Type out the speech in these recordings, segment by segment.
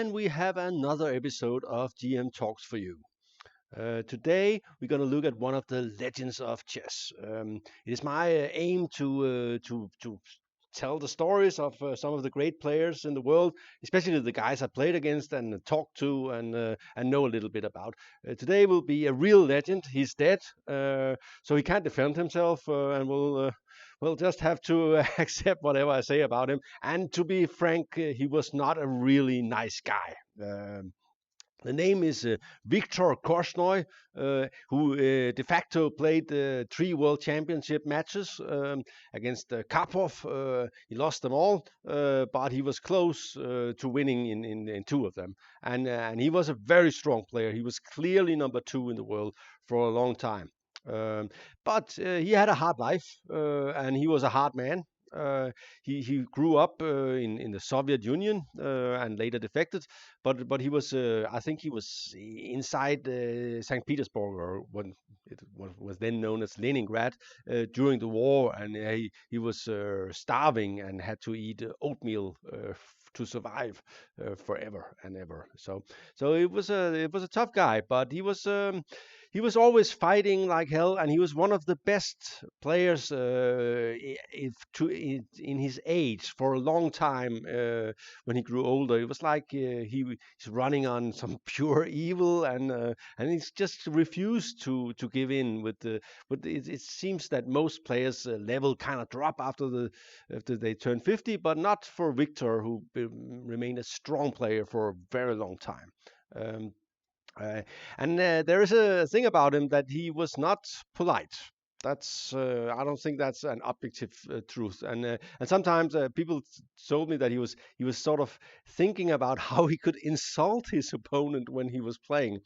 and we have another episode of GM Talks for you. Today, we're going to look at one of the legends of chess. It is my aim to tell the stories of some of the great players in the world, especially the guys I played against and talked to and know a little bit about. Today will be a real legend. He's dead, so he can't defend himself, and we'll just have to accept whatever I say about him. And to be frank, he was not a really nice guy. The name is Viktor Kortschnoj, who de facto played 3 World Championship matches against Karpov. He lost them all, but he was close to winning in 2 of them. And he was a very strong player. He was clearly number 2 in the world for a long time. But he had a hard life, and he was a hard man. He grew up in the Soviet Union and later defected, but he was I think he was inside St. Petersburg, or when it was then known as Leningrad, during the war, and he was starving and had to eat oatmeal to survive forever and ever. So it was a tough guy, but he was always fighting like hell, and he was one of the best players in his age for a long time. When he grew older, it was like he's running on some pure evil, and he's just refused to give in. But it seems that most players' level kind of drop after they turn 50, but not for Victor, who remained a strong player for a very long time. And there is a thing about him that he was not polite. That's I don't think that's an objective truth. And sometimes people told me that he was sort of thinking about how he could insult his opponent when he was playing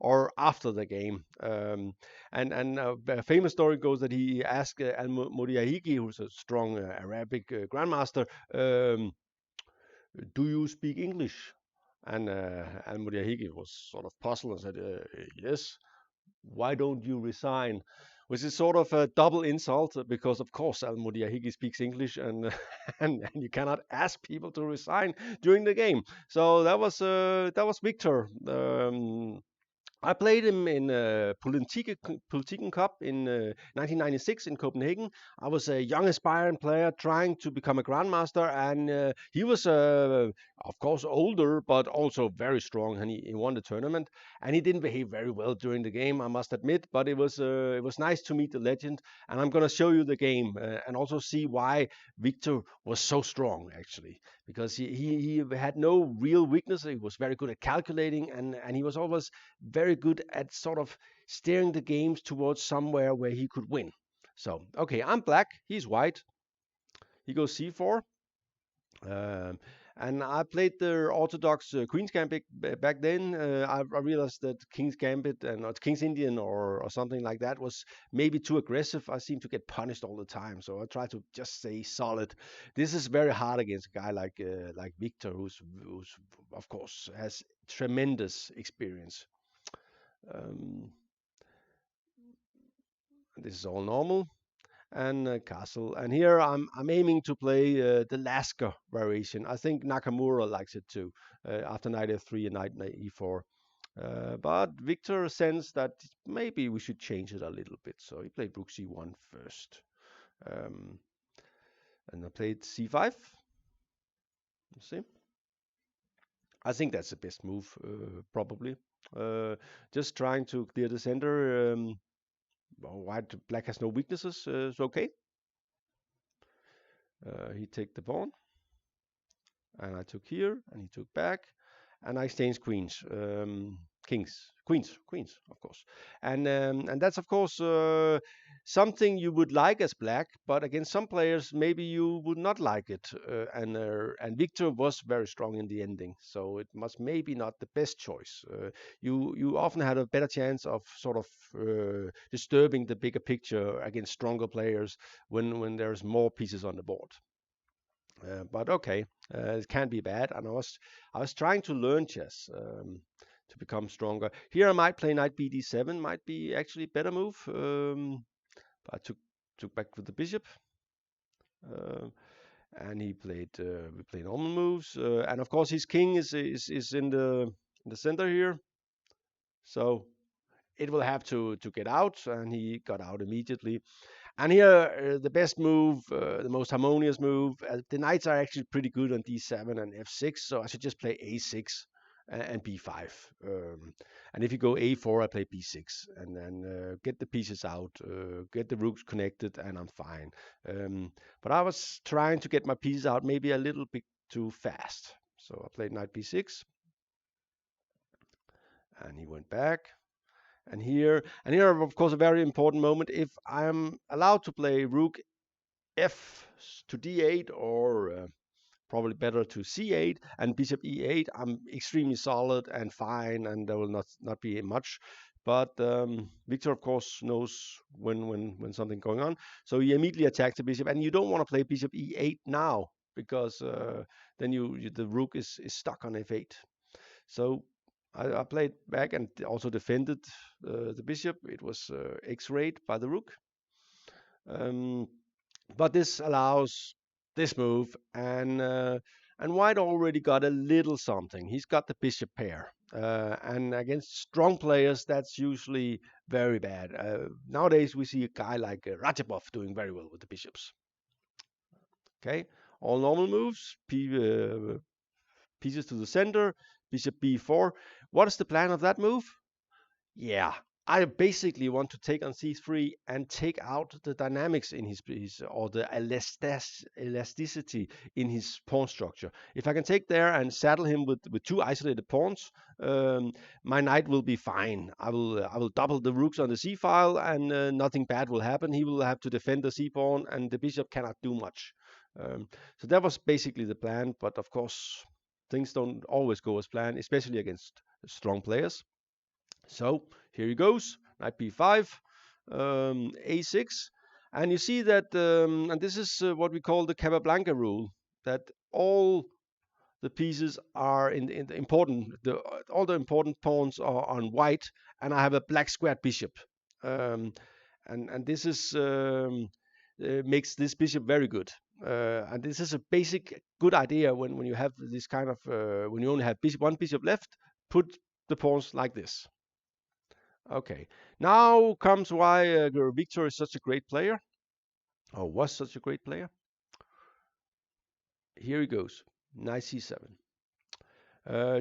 or after the game. And a famous story goes that he asked Al Muriahigi, who's a strong Arabic grandmaster, "Do you speak English?" And Al-Muriahigi was sort of puzzled and said, "Yes. Why don't you resign?" Which is sort of a double insult because, of course, Al-Muriahigi speaks English, and, and you cannot ask people to resign during the game. So that was Victor. I played him in Politiken Cup in 1996 in Copenhagen. I was a young aspiring player trying to become a grandmaster, and he was, of course, older, but also very strong, and he won the tournament. And he didn't behave very well during the game, I must admit, but it was nice to meet the legend, and I'm going to show you the game and also see why Victor was so strong, actually, because he had no real weakness. He was very good at calculating, and he was always very good at sort of steering the games towards somewhere where he could win. So, okay, I'm black, he's white. He goes c4. And I played the orthodox Queen's Gambit back then. I realized that King's Gambit and or King's Indian or something like that was maybe too aggressive. I seem to get punished all the time, so I try to just stay solid. This is very hard against a guy like Victor, who's of course has tremendous experience. This is all normal. And castle. And here I'm aiming to play the Lasker variation. I think Nakamura likes it too, after knight f3 and knight e4. But Victor sensed that maybe we should change it a little bit, so he played rook c1 first. And I played c5. You see? I think that's the best move, probably. Just trying to clear the center. Black has no weaknesses, it's okay. He took the pawn, and I took here, and he took back, and I exchanged queens, queens, of course, and that's of course something you would like as black, but against some players maybe you would not like it, and Victor was very strong in the ending, so it was maybe not the best choice. You often had a better chance of sort of disturbing the bigger picture against stronger players when there's more pieces on the board. But okay, it can be bad, and I was trying to learn chess to become stronger. Here I might play knight bd7, might be actually a better move. But I took back with the bishop, and he played we played normal moves, and of course his king is in the center here, so it will have to get out, and he got out immediately. And here, the best move, the most harmonious move, the knights are actually pretty good on d7 and f6, so I should just play a6 and b5. And if you go a4, I play b6, and then get the pieces out, get the rooks connected, and I'm fine. But I was trying to get my pieces out maybe a little bit too fast. So I played knight b6, and he went back. And here, of course, a very important moment. If I'm allowed to play rook f to d8, or probably better to c8 and bishop e8, I'm extremely solid and fine, and there will not be much. But Viktor, of course, knows when something going on, so he immediately attacks the bishop, and you don't want to play bishop e8 now, because then the rook is stuck on f8. So I played back and also defended the bishop. It was x-rayed by the rook. But this allows this move, and white already got a little something. He's got the bishop pair, and against strong players, that's usually very bad. Nowadays, we see a guy like Rajabov doing very well with the bishops. Okay, all normal moves. Pieces to the center, bishop b4. What is the plan of that move? Yeah, I basically want to take on c3 and take out the dynamics in his or the elasticity in his pawn structure. If I can take there and saddle him with two isolated pawns, my knight will be fine. I will double the rooks on the c file, and nothing bad will happen. He will have to defend the c pawn, and the bishop cannot do much. So that was basically the plan, but of course things don't always go as planned, especially against strong players. So here he goes, knight b5, a6, and you see that, and this is what we call the Capablanca rule, that all the pieces are in the important, all the important pawns are on white, and I have a black squared bishop, and this is makes this bishop very good. And this is a basic good idea when you have this kind of when you only have one bishop left. Put the pawns like this. Okay, now comes why Viktor is such a great player, or was such a great player. Here he goes, knight c7,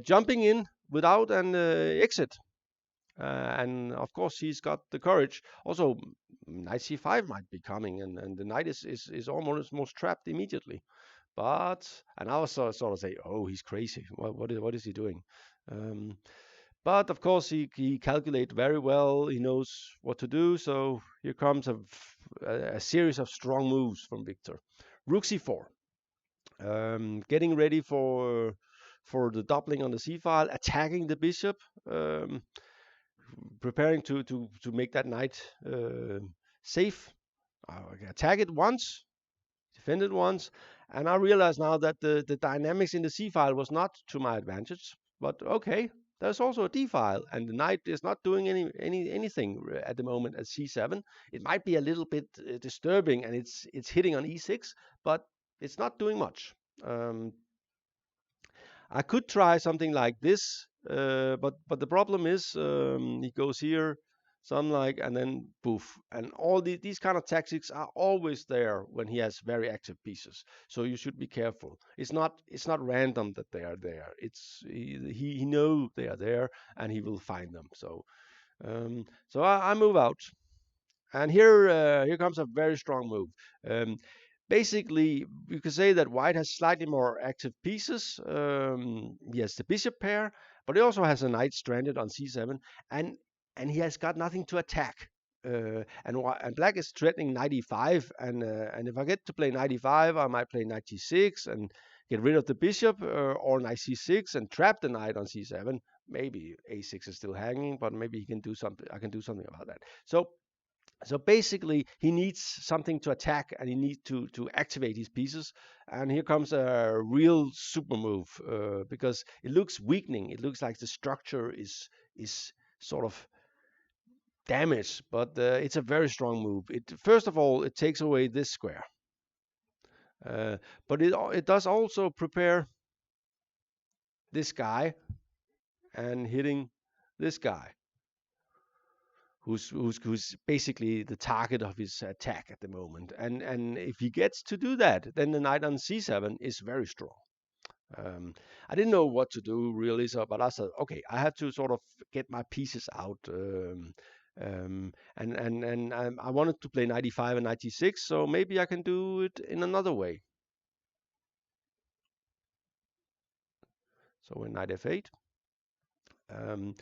jumping in without an exit. And of course, he's got the courage. Also, knight c5 might be coming, and the knight is almost trapped immediately. And I was sort of say, oh, he's crazy. What is he doing? But of course, he calculates very well. He knows what to do. So here comes a series of strong moves from Viktor. Rook c4, getting ready for the doubling on the c file, attacking the bishop. Preparing to make that knight safe. Attack it once, defend it once, and I realize now that the dynamics in the c file was not to my advantage. But okay, there's also a d file, and the knight is not doing anything at the moment at c7. It might be a little bit disturbing, and it's hitting on e6, but it's not doing much. I could try something like this, but the problem is he goes here, and then poof. And all these kind of tactics are always there when he has very active pieces. So you should be careful. It's not random that they are there. He knows they are there, and he will find them. So I move out, and here comes a very strong move. Basically, you could say that white has slightly more active pieces. He has the bishop pair, but he also has a knight stranded on c7, and he has got nothing to attack. And black is threatening knight e5, and if I get to play knight e5, I might play knight g6 and get rid of the bishop, or knight c6 and trap the knight on c7. Maybe a6 is still hanging, but maybe he can do something. I can do something about that. So basically, he needs something to attack, and he needs to activate his pieces. And here comes a real super move, because it looks weakening. It looks like the structure is sort of damaged, but it's a very strong move. First of all, it takes away this square. Uh, but it does also prepare this guy and hitting this guy, who's basically the target of his attack at the moment. And if he gets to do that, then the knight on c7 is very strong. Um, I didn't know what to do really, so but I said, okay, I have to sort of get my pieces out. I wanted to play 95 and 96, so maybe I can do it in another way. So in knight f8. Um,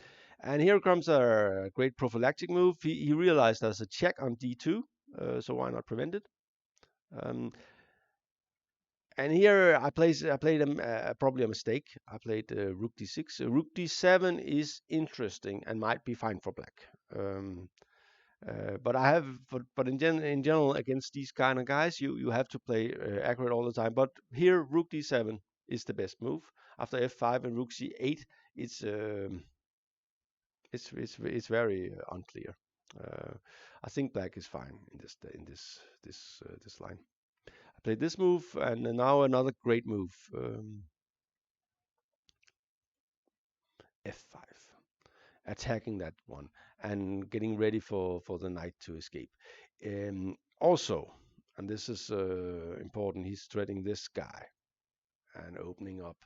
and here comes a great prophylactic move. He realized there's a check on d2, so why not prevent it? Um, and here I played probably a mistake. I played rook d6. Rook d7 is interesting and might be fine for black. But in general against these kind of guys, you have to play accurate all the time. But here rook d7 is the best move. After f5 and rook c8, it's it's very unclear. I think black is fine in this line. I played this move, and now another great move, f5, attacking that one and getting ready for the knight to escape. Also, and this is important, he's threatening this guy and opening up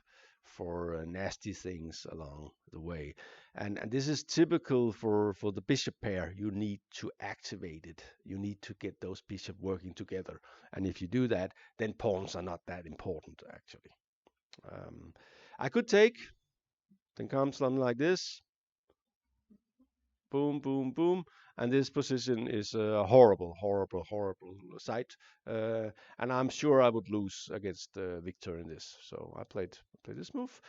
for nasty things along the way. And this is typical for the bishop pair. You need to activate it. You need to get those bishops working together. And if you do that, then pawns are not that important, actually. I could take, then comes something like this. Boom, boom, boom. And this position is a horrible, horrible, horrible sight. And I'm sure I would lose against Viktor in this. So I played this move.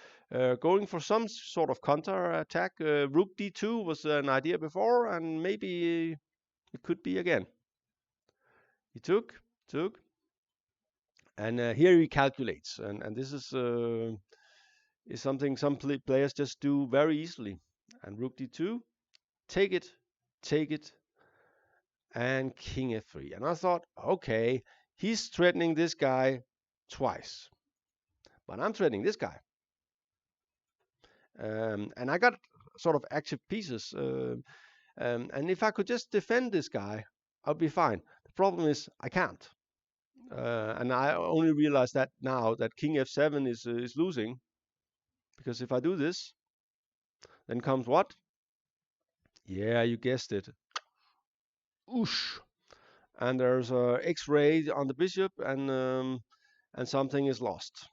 Going for some sort of counter attack. Rook d2 was an idea before, and maybe it could be again. He took. And here he calculates. And this is something some players just do very easily. And rook d2. Take it, and king f3. And I thought, okay, he's threatening this guy twice, but I'm threatening this guy. And I got sort of active pieces. And if I could just defend this guy, I'll be fine. The problem is I can't. And I only realize that now that king f7 is losing, because if I do this, then comes what? Yeah, you guessed it. Oosh. And there's a X-ray on the bishop, and something is lost.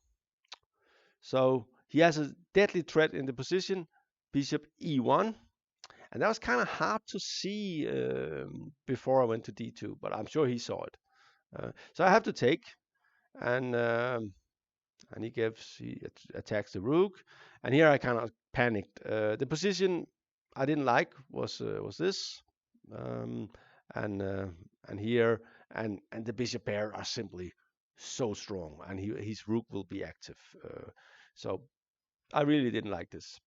So he has a deadly threat in the position, bishop e1, and that was kind of hard to see before I went to d2, but I'm sure he saw it. So I have to take, and he attacks the rook, and here I kind of panicked. The position I didn't like was this. And here and the bishop pair are simply so strong, and his rook will be active. So I really didn't like this.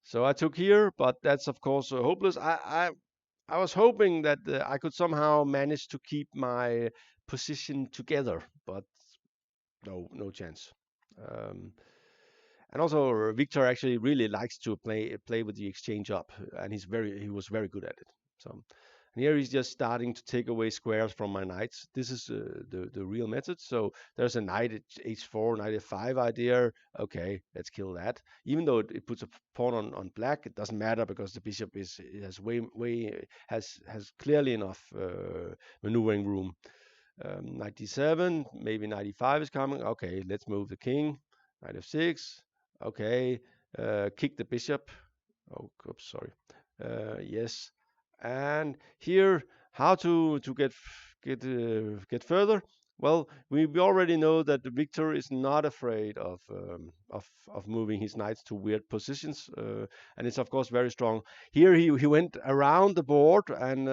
So I took here, but that's of course hopeless. I was hoping that I could somehow manage to keep my position together, but no chance. And also, Viktor actually really likes to play with the exchange up, and he was very good at it. So, and here he's just starting to take away squares from my knights. This is the real method. So there's a knight at h4, knight f5 idea. Okay, let's kill that. Even though it puts a pawn on black, it doesn't matter because the bishop has clearly enough maneuvering room. Knight d7, maybe knight e5 is coming. Okay, let's move the king. Knight f6. Okay, kick the bishop. Oh, oops, sorry. Yes, and here how to get further. Well, we already know that Viktor is not afraid of moving his knights to weird positions, and it's of course very strong. Here he went around the board and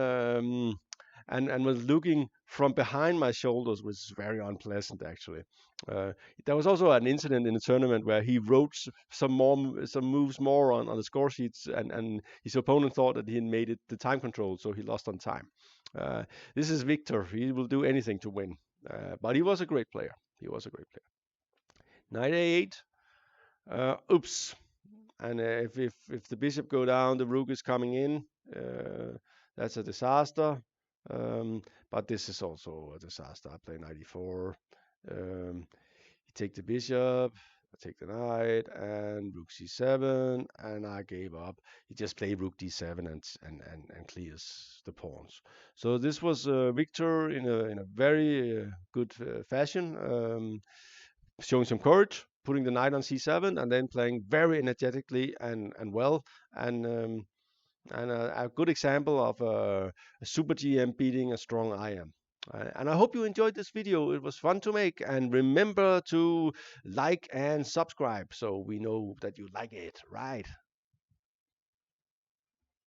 was looking from behind my shoulders, which is very unpleasant actually. There was also an incident in the tournament where he wrote some moves more on the score sheets, and his opponent thought that he had made it the time control, so he lost on time. Uh, this is Victor. He will do anything to win. But he was a great player. He was a great player. Knight a8. Oops. And if the bishop go down, the rook is coming in. That's a disaster. But this is also a disaster. I play knight e4. You take the bishop. I take the knight and rook c7, and I gave up. He just played rook d7 and clears the pawns. So this was Victor in a very good fashion, showing some courage, putting the knight on c7, and then playing very energetically and well, and a good example of a super GM beating a strong IM. And I hope you enjoyed this video. It was fun to make. And remember to like and subscribe so we know that you like it, right?